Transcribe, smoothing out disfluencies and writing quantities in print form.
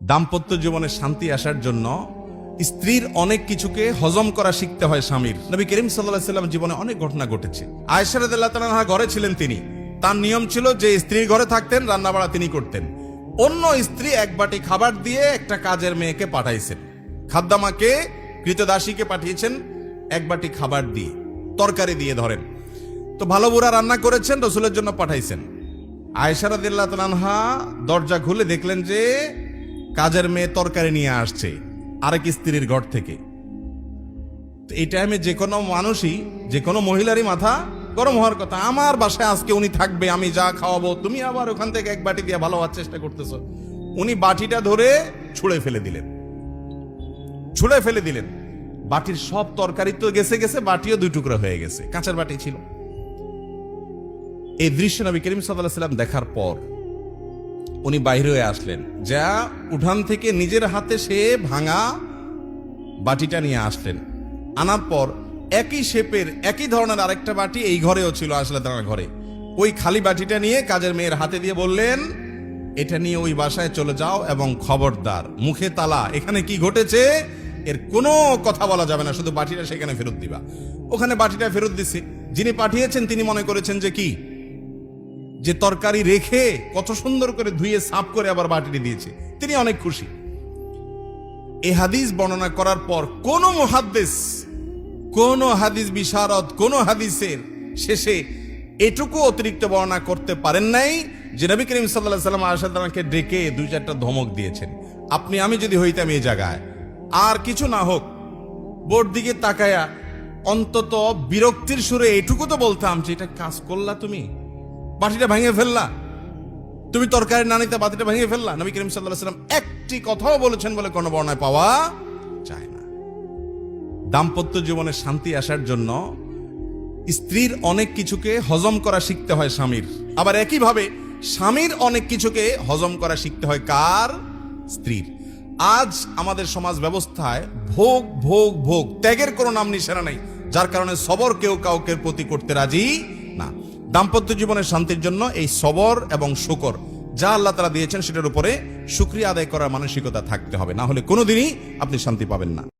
দাম্পত্য জীবনে শান্তি আসার জন্য স্ত্রীর অনেক কিছুকে হজম করা শিখতে হয় স্বামীর। নবী করিম সাল্লাল্লাহু আলাইহি ওয়াসাল্লাম জীবনে অনেক ঘটনা ঘটেছে। আয়েশা রাদিয়াল্লাহু তাআলা আনহা ঘরে ছিলেন, তিনি তার নিয়ম ছিল যে স্ত্রীর ঘরে থাকতেন, রান্না বাড়া তিনি করতেন। অন্য স্ত্রী এক বাটি খাবার দিয়ে একটা কাজের মেয়েকে পাঠাইছেন, খাদ্দামাকে কৃতদাসীকে পাঠিয়েছেন এক বাটি খাবার দিয়ে, তরকারি দিয়ে ধরেন। তো ভালো বুড়া রান্না করেছেন, রসুলের জন্য পাঠাইছেন। আয়েশা রাদিয়াল্লাহু তাআলা আনহা দরজা খুলে দেখলেন যে কাজের মেয়ে তরকারি নিয়ে আসছে আরেক স্ত্রীর ঘর থেকে। এই টাইমে যে কোনো মানুষই, যে কোনো মহিলারই মাথা গরম হওয়ার কথা। আমার বাসায় আজকে উনি থাকবে, আমি যা খাওয়াবো, তুমি আবার ওখান থেকে এক বাটি দিয়ে ভালো হওয়ার চেষ্টা করতেছো। উনি বাটিটা ধরে ছুঁড়ে ফেলে দিলেন। বাটির সব তরকারি তো গেছে, বাটিও দুই টুকরা হয়ে গেছে, কাঁচের বাটি ছিল। এই দৃশ্য নবী করিম সাল্লাল্লাহু আলাইহি ওয়াসাল্লাম দেখার পর উনি বাইরে হয়ে আসলেন, যা উঠান থেকে নিজের হাতে সে ভাঙা বাটিটা নিয়ে আসলেন। আনার পর একই শেপের একই ধরনের আরেকটা বাটি এই ঘরেও ছিল, আসলে তার ঘরে। ওই খালি বাটিটা নিয়ে কাজের মেয়ের হাতে দিয়ে বললেন, এটা নিয়ে ওই বাসায় চলে যাও এবং খবরদার, মুখে তালা, এখানে কি ঘটেছে এর কোনো কথা বলা যাবে না, শুধু বাটিটা সেখানে ফেরত দিবা। ওখানে বাটিটা ফেরত দিছে। যিনি পাঠিয়েছেন তিনি মনে করেছেন যে কি, যে তরকারি রেখে কত সুন্দর করে ধুয়ে সাফ করে আবার বাটিটি দিয়েছে, তিনি অনেক খুশি। এই হাদিস বর্ণনা করার পর কোন মুহাদ্দিস, কোন হাদিস বিশারদ, কোন হাদিসের শেষে এটুকু অতিরিক্ত বর্ণনা করতে পারেন নাই যে নবী করিম সাল্লাল্লাহু আলাইহি ওয়াসাল্লাম আয়েশা রাদিয়াল্লাহু আনহাকে ডেকে দুই চারটা ধমক দিয়েছেন। আপনি আমি যদি হইতাম এই জায়গায়, আর কিছু না হোক, বোর্ড দিকে তাকায়া অন্তত বিরক্তির সুরে এটুকু তো বলতাম যে এটা কাজ করলা, তুমি বাটিটা ভেঙে ফেললা, তুমি তরকারি না নিতে বাটিটা ভেঙে ফেললা। নবী করিম সাল্লাল্লাহু আলাইহি ওয়াসাল্লাম একটি কথাও বলেছেন বলে কোনো বর্ণনায় পাওয়া যায় না। দাম্পত্য জীবনে শান্তি আসার জন্য স্ত্রীর অনেক কিছুকে হজম করা শিখতে হয় স্বামীর। আবার একইভাবে স্বামীর অনেক কিছুকে হজম করা শিখতে হয় কার? স্ত্রীর। আজ আমাদের সমাজ ব্যবস্থায় ভোগ ভোগ ভোগ, ত্যাগের কোনো নাম নিশানা নাই, যার কারণে সবর কেউ কাউকে প্রতি করতে রাজি না। দাম্পত্য জীবনের শান্তির জন্য এই সবর এবং শুকর যা আল্লাহ তাআলা দিয়েছেন সেটার উপরে শুকরিয়া আদায় করার মানসিকতা থাকতে হবে, না হলে কোনোদিনই আপনি শান্তি পাবেন না।